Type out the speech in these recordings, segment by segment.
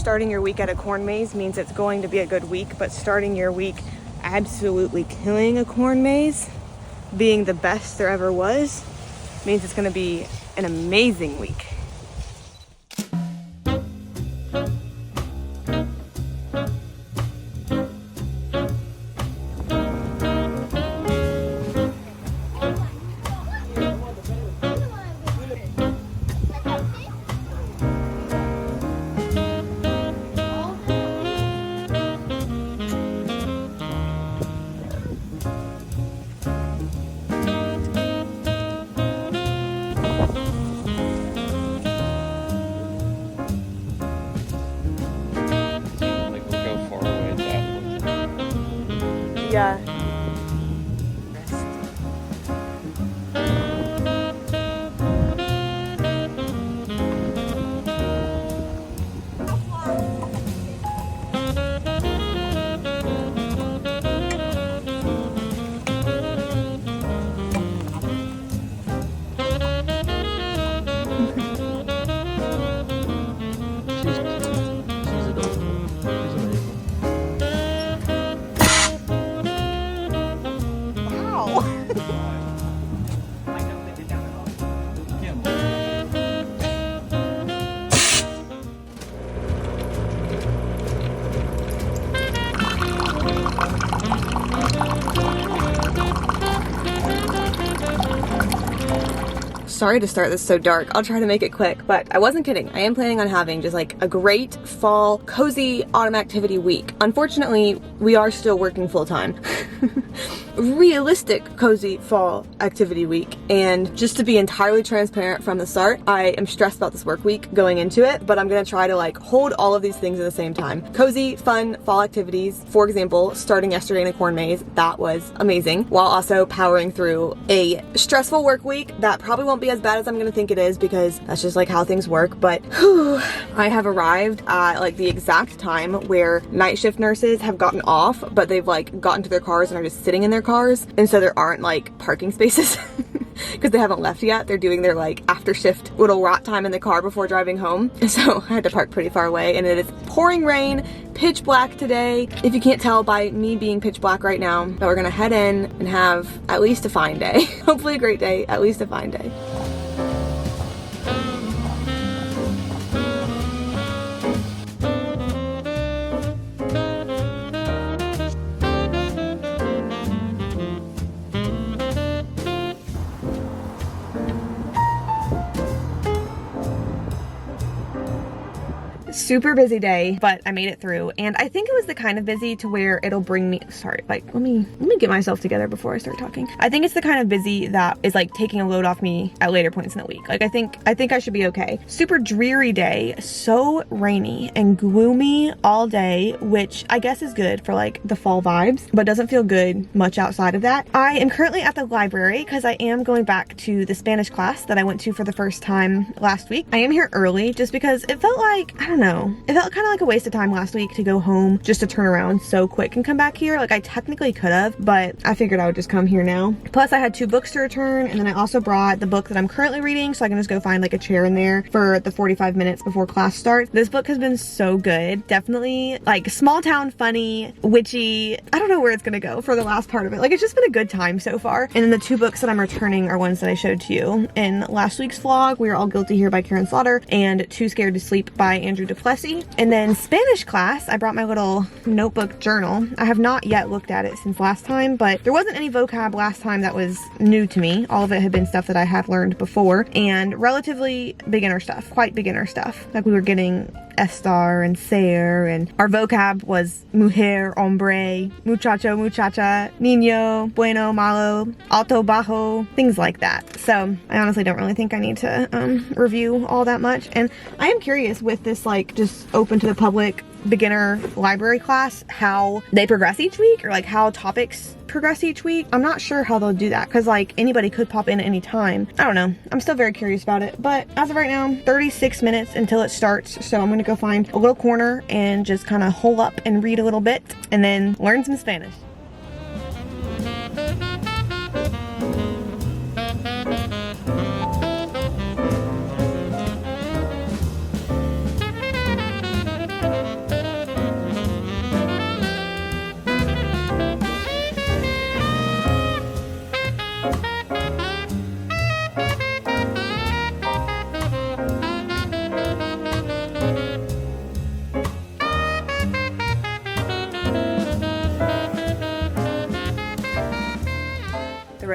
starting your week at a corn maze means it's going to be a good week, but starting your week absolutely killing a corn maze, being the best there ever was, means it's going to be an amazing week. Yeah. Sorry to start this so dark. I'll try to make it quick, but I wasn't kidding. I am planning on having just like a great fall, cozy autumn activity week. Unfortunately, we are still working full time. Realistic, cozy fall activity week. And just to be entirely transparent from the start, I am stressed about this work week going into it, but I'm gonna try to like hold all of these things at the same time. Cozy, fun fall activities. For example, starting yesterday in a corn maze, that was amazing, while also powering through a stressful work week that probably won't be as bad as I'm gonna think it is, because that's just like how things work. But whew, I have arrived at like the exact time where night shift nurses have gotten off, but they've like gotten to their cars and are just sitting in their cars, and so there aren't like parking spaces because they haven't left yet. They're doing their like after shift little rot time in the car before driving home, so I had to park pretty far away. And it is pouring rain, pitch black today, if you can't tell by me being pitch black right now. But we're gonna head in and have at least a fine day. Hopefully a great day, at least a fine day. Super busy day, but I made it through, and I think it was the kind of busy to where it'll bring me, sorry, like let me get myself together before I start talking. I think it's the kind of busy that is like taking a load off me at later points in the week. Like I think I should be okay. Super dreary day, so rainy and gloomy all day, which I guess is good for like the fall vibes, but doesn't feel good much outside of that. I am currently at the library because I am going back to the Spanish class that I went to for the first time last week. I am here early just because it felt like, I don't know, it felt kind of like a waste of time last week to go home just to turn around so quick and come back here. Like I technically could have, but I figured I would just come here now. Plus I had 2 books to return, and then I also brought the book that I'm currently reading, so I can just go find like a chair in there for the 45 minutes before class starts. This book has been so good. Definitely like small town funny, witchy. I don't know where it's gonna go for the last part of it. Like it's just been a good time so far. And then the 2 books that I'm returning are ones that I showed to you in last week's vlog. We Are All Guilty Here by Karen Slaughter and Too Scared to Sleep by Andrew Duplessis. And then Spanish class, I brought my little notebook journal. I have not yet looked at it since last time, but there wasn't any vocab last time that was new to me. All of it had been stuff that I had learned before, and relatively beginner stuff, quite beginner stuff. Like we were getting estar and ser, and our vocab was mujer, hombre, muchacho, muchacha, niño, bueno, malo, alto, bajo, things like that. So I honestly don't really think I need to review all that much. And I am curious with this like just open to the public beginner library class, how they progress each week, or like how topics progress each week. I'm not sure how they'll do that, because like anybody could pop in at any time. I don't know. I'm still very curious about it, but as of right now, 36 minutes until it starts, so I'm gonna go find a little corner and just kind of hole up and read a little bit and then learn some Spanish.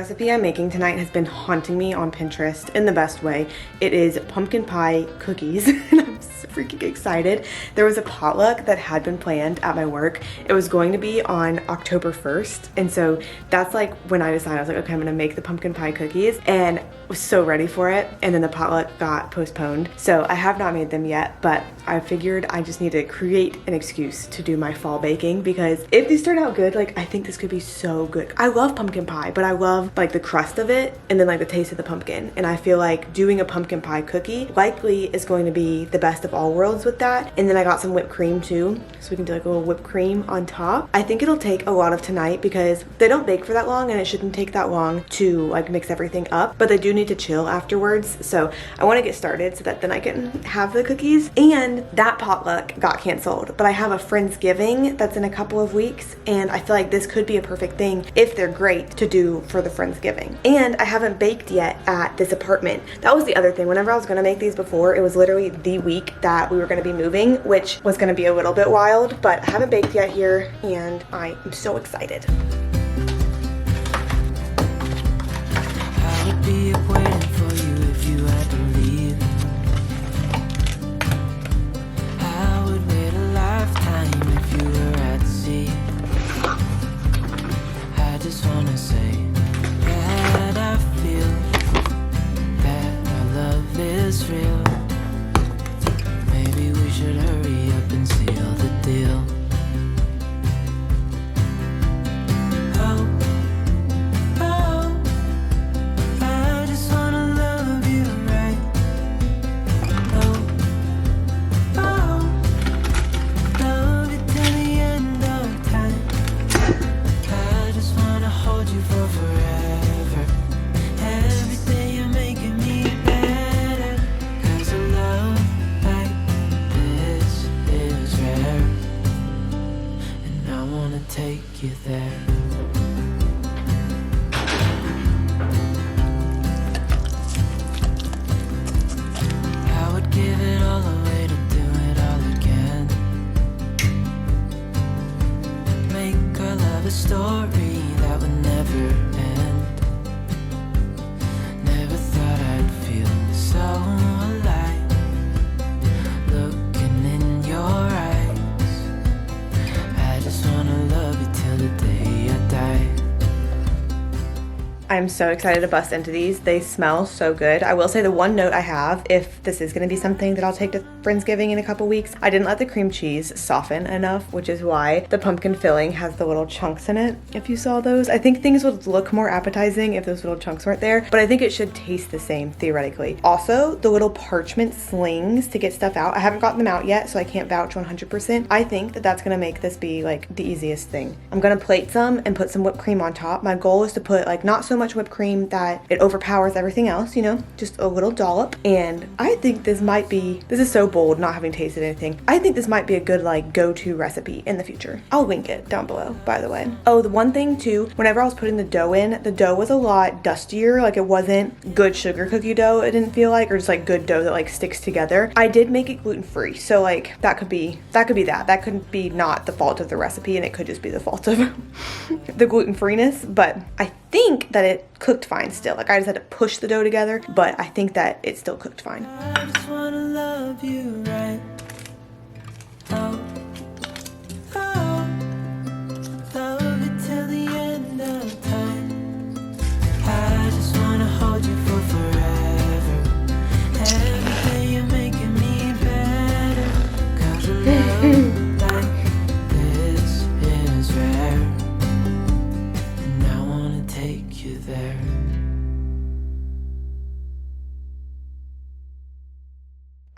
recipe I'm making tonight has been haunting me on Pinterest in the best way. It is pumpkin pie cookies and I'm so freaking excited. There was a potluck that had been planned at my work. It was going to be on October 1st, and so that's like when I decided, I was like, okay, I'm gonna make the pumpkin pie cookies, and was so ready for it, and then the potluck got postponed. So I have not made them yet, but I figured I just need to create an excuse to do my fall baking, because if these turn out good, like I think this could be so good. I love pumpkin pie, but I love like the crust of it and then like the taste of the pumpkin. And I feel like doing a pumpkin pie cookie likely is going to be the best of all worlds with that. And then I got some whipped cream too, so we can do like a little whipped cream on top. I think it'll take a lot of tonight because they don't bake for that long, and it shouldn't take that long to like mix everything up, but they do need to chill afterwards. So I want to get started so that then I can have the cookies. And that potluck got canceled, but I have a Friendsgiving that's in a couple of weeks, and I feel like this could be a perfect thing if they're great to do for the Friendsgiving. And I haven't baked yet at this apartment. That was the other thing. Whenever I was going to make these before, it was literally the week that we were going to be moving, which was going to be a little bit wild, but I haven't baked yet here, and I am so excited. I would be up waiting for you if you had to leave. I would wait a lifetime if you were at sea. I just wanna say that I feel that our love is real. Maybe we should hurry up and seal the deal. Take you there. I would give it all away to do it all again. Make our love a story that would never end. Never thought I'd feel so alive, looking in your eyes. I just wanna love you till the day I die. I'm so excited to bust into these. They smell so good. I will say the one note I have, if this is going to be something that I'll take to Friendsgiving in a couple weeks, I didn't let the cream cheese soften enough, which is why the pumpkin filling has the little chunks in it. If you saw those, I think things would look more appetizing if those little chunks weren't there, but I think it should taste the same theoretically. Also, the little parchment slings to get stuff out. I haven't gotten them out yet, so I can't vouch 100%. I think that that's going to make this be like the easiest thing. I'm going to plate some and put some whipped cream on top. My goal is to put like not so much whipped cream that it overpowers everything else, you know, just a little dollop. And I think this might be, this is so bold not having tasted anything, I think this might be a good like go-to recipe in the future. I'll link it down below, by the way. Oh, the one thing too, whenever I was putting the dough in, the dough was a lot dustier. Like it wasn't good sugar cookie dough, it didn't feel like, or just like good dough that like sticks together. I did make it gluten-free, so like that could be that could be not the fault of the recipe, and it could just be the fault of the gluten-freeness. But I think that it cooked fine still. Like I just had to push the dough together, but I think that it still cooked fine. I just wanna love you right. Oh, love it till the end of time. I just wanna hold you for forever. Every day you're making me better. 'Cause a love like this is rare. And I wanna take you there.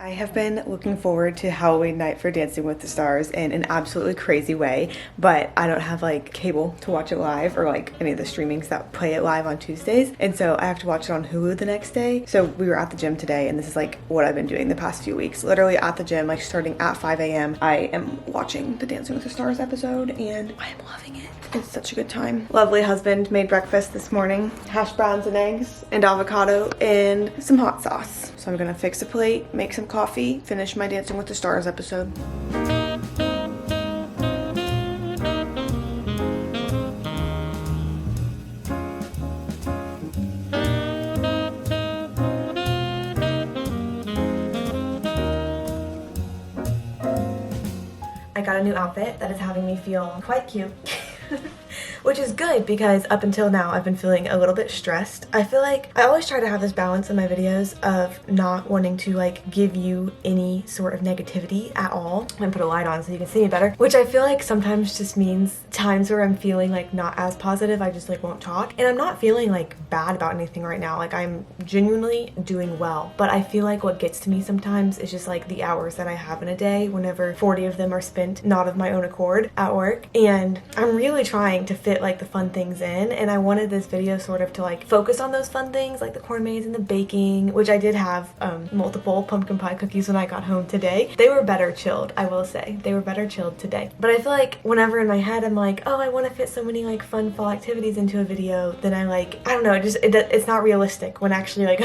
I have been looking forward to Halloween night for Dancing with the Stars in an absolutely crazy way, but I don't have like cable to watch it live or like any of the streamings that play it live on Tuesdays, and so I have to watch it on Hulu the next day. So we were at the gym today, and this is like what I've been doing the past few weeks. Literally at the gym, like starting at 5 a.m. I am watching the Dancing with the Stars episode, and I am loving it. It's such a good time. Lovely husband made breakfast this morning. Hash browns and eggs and avocado and some hot sauce. So I'm gonna fix a plate, make some coffee, finish my Dancing with the Stars episode. I got a new outfit that is having me feel quite cute. Which is good because up until now I've been feeling a little bit stressed. I feel like I always try to have this balance in my videos of not wanting to like give you any sort of negativity at all. I'm gonna put a light on so you can see me better, which I feel like sometimes just means times where I'm feeling like not as positive, I just like won't talk. And I'm not feeling like bad about anything right now. Like I'm genuinely doing well, but I feel like what gets to me sometimes is just like the hours that I have in a day whenever 40 of them are spent not of my own accord at work. And I'm really trying to fit like the fun things in, and I wanted this video sort of to like focus on those fun things like the corn maze and the baking, which I did have multiple pumpkin pie cookies when I got home today. They were better chilled, I will say. They were better chilled today. But I feel like whenever in my head I'm like, oh, I want to fit so many like fun fall activities into a video, then I like, I don't know, it's not realistic when actually like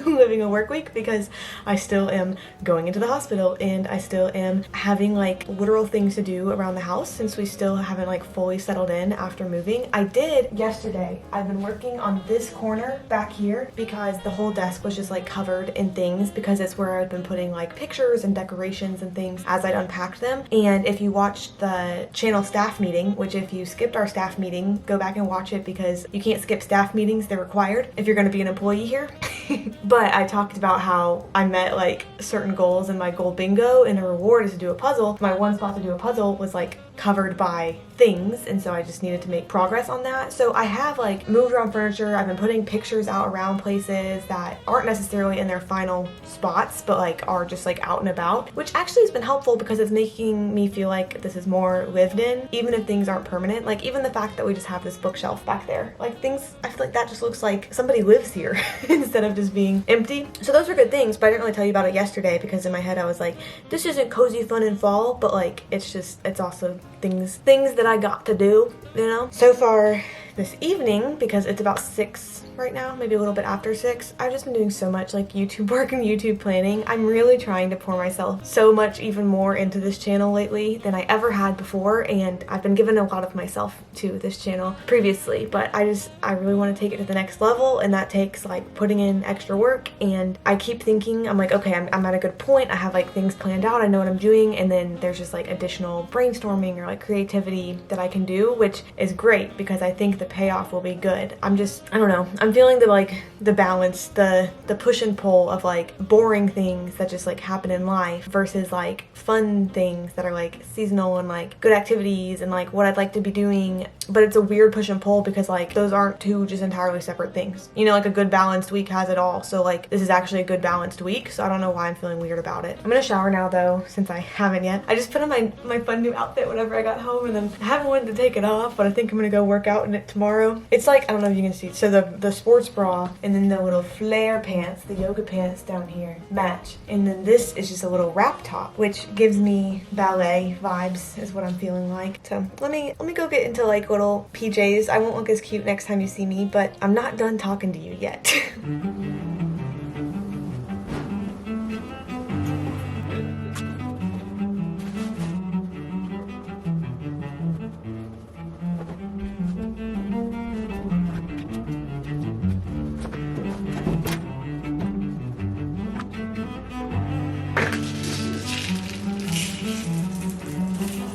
living a work week, because I still am going into the hospital and I still am having like literal things to do around the house since we still haven't like fully settled in after moving. I did yesterday. I've been working on this corner back here because the whole desk was just like covered in things, because it's where I've been putting like pictures and decorations and things as I'd unpacked them. And if you watched the channel staff meeting, which if you skipped our staff meeting, go back and watch it because you can't skip staff meetings, they're required if you're going to be an employee here. But I talked about how I met like certain goals in my goal bingo, and a reward is to do a puzzle. My one spot to do a puzzle was like covered by things, and so I just needed to make progress on that. So I have like moved around furniture. I've been putting pictures out around places that aren't necessarily in their final spots, but like are just like out and about, which actually has been helpful because it's making me feel like this is more lived in, even if things aren't permanent. Like even the fact that we just have this bookshelf back there, like things, I feel like that just looks like somebody lives here instead of just being empty. So those are good things, but I didn't really tell you about it yesterday because in my head I was like, this isn't cozy fun and fall, but like it's also things that I got to do, you know? So far this evening, because it's about 6 right now, maybe a little bit after 6, I've just been doing so much like YouTube work and YouTube planning. I'm really trying to pour myself so much even more into this channel lately than I ever had before, and I've been giving a lot of myself to this channel previously, but I really want to take it to the next level, and that takes like putting in extra work. And I keep thinking, I'm like, okay, I'm at a good point, I have like things planned out, I know what I'm doing, and then there's just like additional brainstorming or like creativity that I can do, which is great because I think the payoff will be good. I don't know, I'm feeling the balance, the push and pull of like boring things that just like happen in life versus like fun things that are like seasonal and like good activities and like what I'd like to be doing. But it's a weird push and pull because like those aren't two just entirely separate things, you know? Like a good balanced week has it all, so like this is actually a good balanced week, so I don't know why I'm feeling weird about it. I'm gonna shower now though, since I haven't yet. I just put on my fun new outfit whenever I got home, and then I haven't wanted to take it off, but I think I'm gonna go work out in it tomorrow. It's like, I don't know if you can see, so the sports bra and then the little flare pants, the yoga pants down here match, and then this is just a little wrap top, which gives me ballet vibes is what I'm feeling like. So let me go get into like little PJs. I won't look as cute next time you see me, but I'm not done talking to you yet.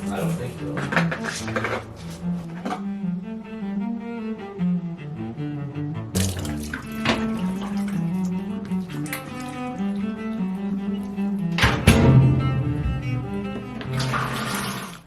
I don't think so.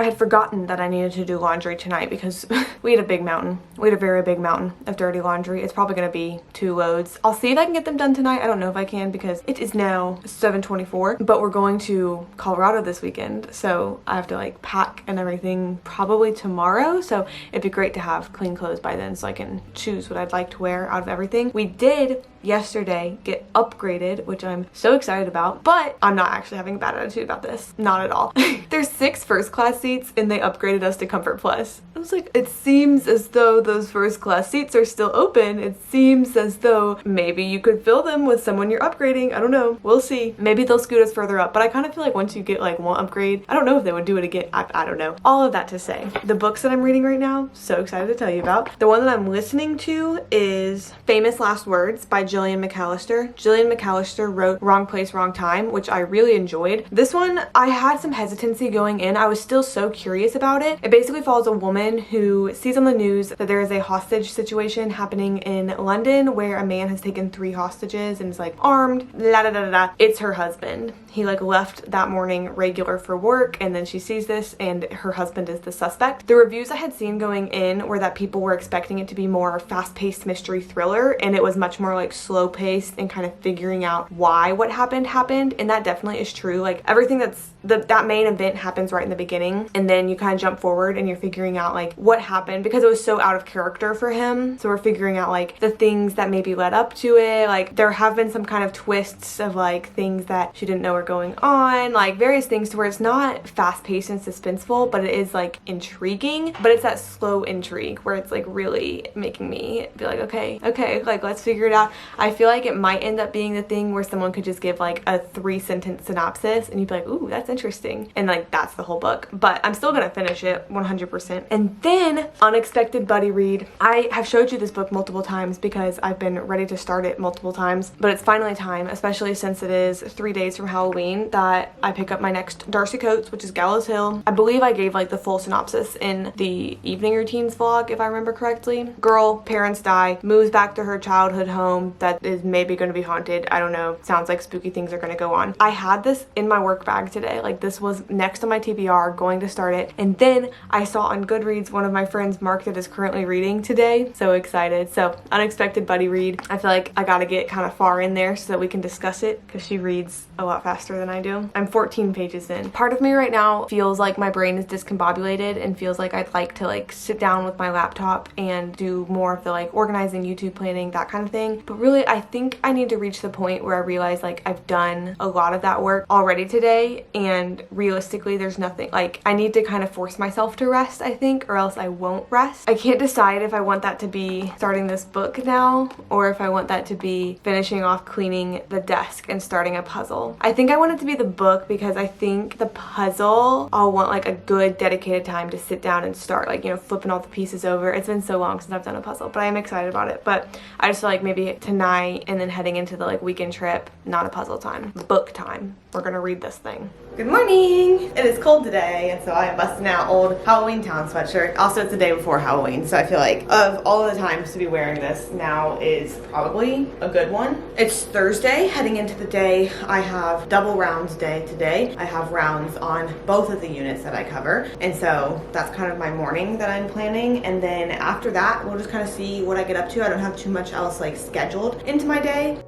I had forgotten that I needed to do laundry tonight because we had a big mountain. We had a very big mountain of dirty laundry. It's probably gonna be 2 loads. I'll see if I can get them done tonight. I don't know if I can because it is now 7:24, but we're going to Colorado this weekend, so I have to like pack and everything probably tomorrow, so it'd be great to have clean clothes by then so I can choose what I'd like to wear out of everything. We did yesterday get upgraded, which I'm so excited about, but I'm not actually having a bad attitude about this. Not at all. There's 6 first class seats and they upgraded us to Comfort Plus. I was like, it seems as though those first class seats are still open. It seems as though maybe you could fill them with someone you're upgrading. I don't know. We'll see. Maybe they'll scoot us further up, but I kind of feel like once you get like one upgrade, I don't know if they would do it again. I don't know. All of that to say, the books that I'm reading right now, so excited to tell you about. The one that I'm listening to is Famous Last Words by Jillian McAllister. Jillian McAllister wrote Wrong Place, Wrong Time, which I really enjoyed. This one, I had some hesitancy going in. I was still so curious about it. It basically follows a woman who sees on the news that there is a hostage situation happening in London where a man has taken 3 hostages and is like armed, la da da da da. It's her husband. He like left that morning regular for work, and then she sees this and her husband is the suspect. The reviews I had seen going in were that people were expecting it to be more fast-paced mystery thriller, and it was much more like slow-paced and kind of figuring out why what happened, and that definitely is true. Like everything that main event happens right in the beginning, and then you kind of jump forward and you're figuring out like what happened because it was so out of character for him. So we're figuring out like the things that maybe led up to it. Like there have been some kind of twists of like things that she didn't know were going on, like various things to where it's not fast-paced and suspenseful, but it is like intriguing, but it's that slow intrigue where it's like really making me be like, okay, like let's figure it out. I feel like it might end up being the thing where someone could just give like a 3-sentence synopsis and you'd be like, ooh, that's interesting, and like that's the whole book. But I'm still gonna finish it 100%. And then unexpected buddy read. I have showed you this book multiple times because I've been ready to start it multiple times, but it's finally time, especially since it is 3 days from Halloween, that I pick up my next Darcy Coates, which is Gallows Hill. I believe I gave like the full synopsis in the evening routines vlog if I remember correctly. Girl, parents die, moves back to her childhood home that is maybe going to be haunted. I don't know, sounds like spooky things are going to go on. I had this in my work bag today, like this was next on my TBR, going to start it, and then I saw on Goodreads one of my friends marked it as currently reading today. So excited. So unexpected buddy read. I feel like I gotta get kind of far in there so that we can discuss it because she reads a lot faster than I do. I'm 14 pages in. Part of me right now feels like my brain is discombobulated and feels like I'd like to like sit down with my laptop and do more of the like organizing, YouTube planning, that kind of thing. But really I think I need to reach the point where I realize like I've done a lot of that work already today, and realistically there's nothing, like I need to kind of force myself to rest, I think, or else I won't rest. I can't decide if I want that to be starting this book now or if I want that to be finishing off cleaning the desk and starting a puzzle. I think I want it to be the book because I think the puzzle I'll want like a good dedicated time to sit down and start, like, you know, flipping all the pieces over. It's been so long since I've done a puzzle, but I am excited about it. But I just feel like maybe tonight and then heading into the like weekend trip, not a puzzle time, book time. We're gonna read this thing. Good morning! It is cold today, and so I am busting out old Halloween Town sweatshirt. Also, it's the day before Halloween, so I feel like of all of the times to be wearing this, now is probably a good one. It's Thursday, heading into the day. I have double rounds day today. I have rounds on both of the units that I cover, and so that's kind of my morning that I'm planning. And then after that, we'll just kind of see what I get up to. I don't have too much else like scheduled into my day.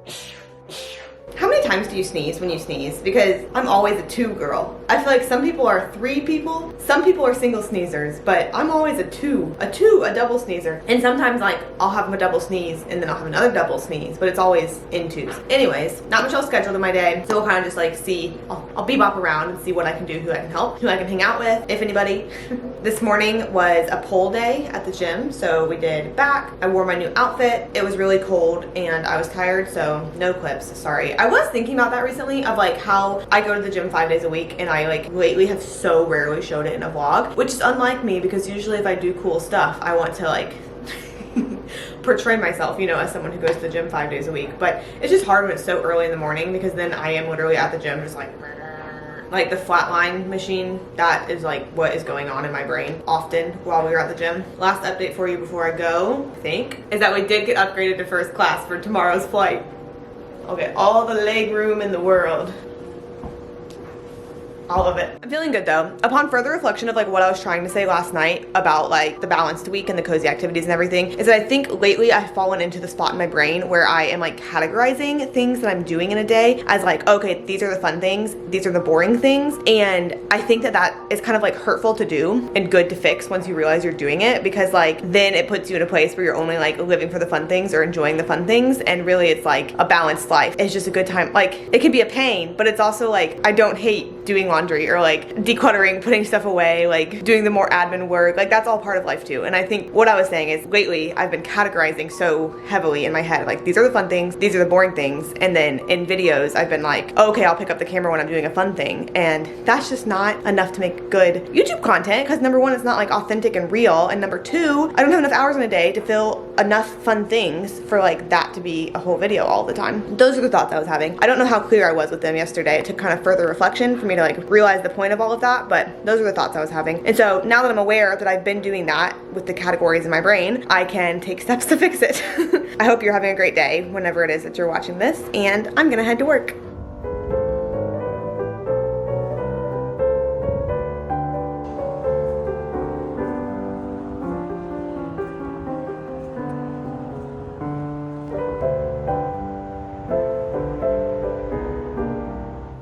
How many times do you sneeze when you sneeze? Because I'm always a 2 girl. I feel like some people are 3 people, some people are single sneezers, but I'm always a double sneezer. And sometimes like I'll have a double sneeze and then I'll have another double sneeze, but it's always in 2s. Anyways, not much else scheduled in my day, so we'll kind of just like see, I'll bebop around and see what I can do, who I can help, who I can hang out with, if anybody. This morning was a pole day at the gym, so we did back. I wore my new outfit. It was really cold and I was tired, so no clips, sorry. I was thinking about that recently of like how I go to the gym 5 days a week and I like lately have so rarely showed it in a vlog, which is unlike me because usually if I do cool stuff, I want to like portray myself, you know, as someone who goes to the gym 5 days a week. But it's just hard when it's so early in the morning because then I am literally at the gym just like the flatline machine. That is like what is going on in my brain often while we were at the gym. Last update for you before I go, I think, is that we did get upgraded to first class for tomorrow's flight. I'll get all the leg room in the world. All of it. I'm feeling good though. Upon further reflection of like what I was trying to say last night about like the balanced week and the cozy activities and everything, is that I think lately I've fallen into the spot in my brain where I am like categorizing things that I'm doing in a day as like, okay, these are the fun things, these are the boring things. And I think that that is kind of like hurtful to do and good to fix once you realize you're doing it, because like then it puts you in a place where you're only like living for the fun things or enjoying the fun things, and really it's like a balanced life. It's just a good time. Like it can be a pain, but it's also like I don't hate doing laundry or like decluttering, putting stuff away, like doing the more admin work. Like that's all part of life too. And I think what I was saying is lately I've been categorizing so heavily in my head, like these are the fun things, these are the boring things. And then in videos I've been like, okay, I'll pick up the camera when I'm doing a fun thing, and that's just not enough to make good YouTube content, because number one, it's not like authentic and real, and number two, I don't have enough hours in a day to fill enough fun things for like that to be a whole video all the time. Those are the thoughts I was having. I don't know how clear I was with them yesterday. It took kind of further reflection for me to like realize the point of all of that, but those are the thoughts I was having. And so now that I'm aware that I've been doing that with the categories in my brain, I can take steps to fix it. I hope you're having a great day whenever it is that you're watching this, and I'm gonna head to work.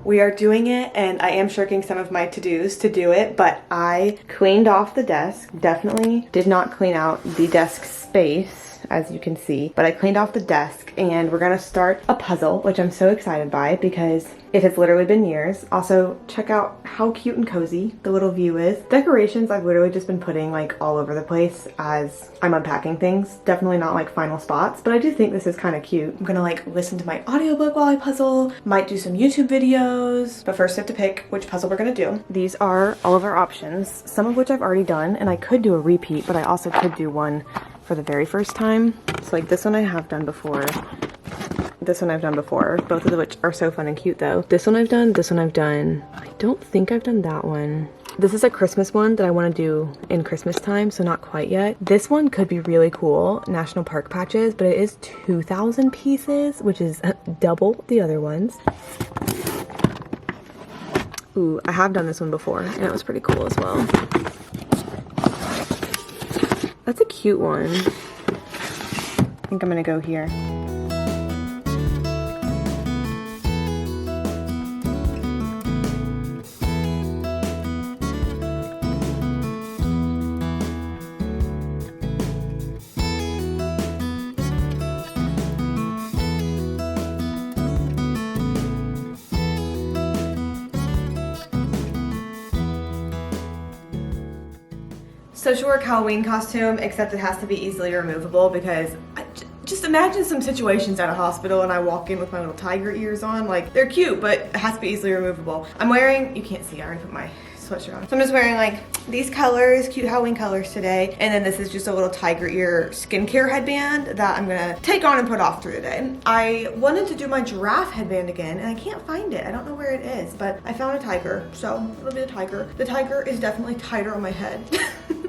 We are doing it, and I am shirking some of my to-dos to do it, but I cleaned off the desk. Definitely did not clean out the desk space, as you can see, but I cleaned off the desk, and we're gonna start a puzzle, which I'm so excited by because it has literally been years. Also, check out how cute and cozy the little view is. Decorations I've literally just been putting like all over the place as I'm unpacking things. Definitely not like final spots, but I do think this is kind of cute. I'm gonna like listen to my audiobook while I puzzle, might do some YouTube videos, but first I have to pick which puzzle we're gonna do. These are all of our options, some of which I've already done, and I could do a repeat, but I also could do one for the very first time. So like this one I have done before. This one I've done before, both of which are so fun and cute though. This one I've done, this one I've done. I don't think I've done that one. This is a Christmas one that I want to do in Christmas time, so not quite yet. This one could be really cool, national park patches, but it is 2,000 pieces, which is double the other ones. Ooh, I have done this one before, and it was pretty cool as well. That's a cute one. I think I'm gonna go here. Social work Halloween costume, except it has to be easily removable because just imagine some situations at a hospital and I walk in with my little tiger ears on. Like, they're cute, but it has to be easily removable. I'm wearing, you can't see, I already put my sweatshirt on. So I'm just wearing like these colors, cute Halloween colors today. And then this is just a little tiger ear skincare headband that I'm gonna take on and put off through the day. I wanted to do my giraffe headband again and I can't find it. I don't know where it is, but I found a tiger, so it'll be a tiger. The tiger is definitely tighter on my head.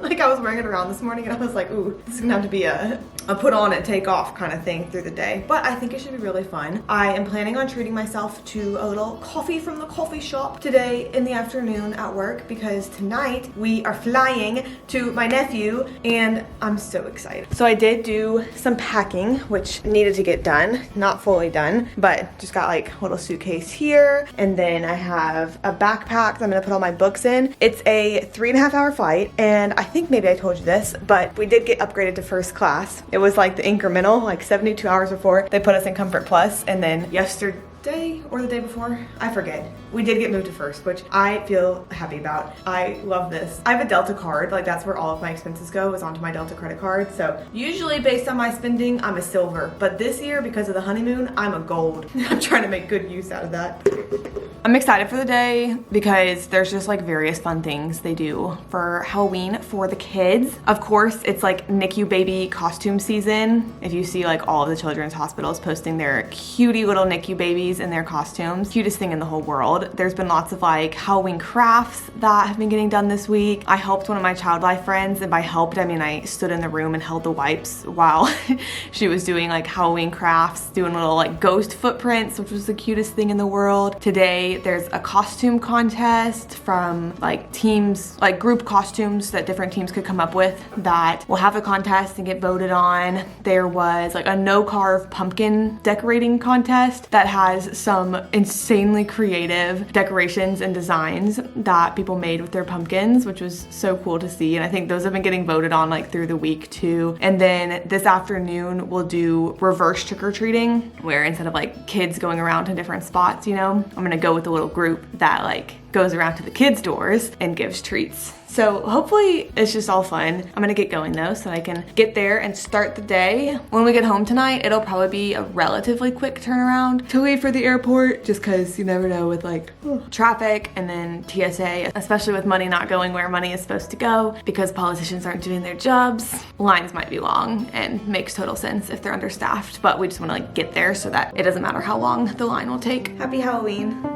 Like I was wearing it around this morning and I was like, ooh, this is gonna have to be a put on and take off kind of thing through the day. But I think it should be really fun. I am planning on treating myself to a little coffee from the coffee shop today in the afternoon at work because tonight we are flying to my nephew and I'm so excited. So I did do some packing, which needed to get done, not fully done, but just got like a little suitcase here. And then I have a backpack that I'm gonna put all my books in. It's a 3.5 hour flight and I think maybe I told you this, but we did get upgraded to first class. It was like the incremental, like 72 hours before they put us in Comfort Plus, and then yesterday or the day before, I forget, we did get moved to first, which I feel happy about. I love this. I have a Delta card, like that's where all of my expenses go, is onto my Delta credit card. So usually based on my spending, I'm a silver, but this year because of the honeymoon, I'm a gold. I'm trying to make good use out of that. I'm excited for the day because there's just like various fun things they do for Halloween for the kids. Of course, it's like NICU baby costume season. If you see like all of the children's hospitals posting their cutie little NICU babies in their costumes, cutest thing in the whole world. There's been lots of like Halloween crafts that have been getting done this week. I helped one of my child life friends, and by helped, I mean I stood in the room and held the wipes while she was doing like Halloween crafts, doing little like ghost footprints, which was the cutest thing in the world. Today, there's a costume contest from like teams, like group costumes that different teams could come up with that will have a contest and get voted on. There was like a no-carve pumpkin decorating contest that has some insanely creative decorations and designs that people made with their pumpkins, which was so cool to see. And I think those have been getting voted on like through the week too. And then this afternoon we'll do reverse trick-or-treating, where instead of like kids going around to different spots, you know, I'm gonna go with with a little group that like goes around to the kids' doors and gives treats. So hopefully it's just all fun. I'm gonna get going though so I can get there and start the day. When we get home tonight, it'll probably be a relatively quick turnaround to leave for the airport, just cause you never know with like traffic and then TSA, especially with money not going where money is supposed to go because politicians aren't doing their jobs. Lines might be long and makes total sense if they're understaffed, but we just wanna like get there so that it doesn't matter how long the line will take. Happy Halloween.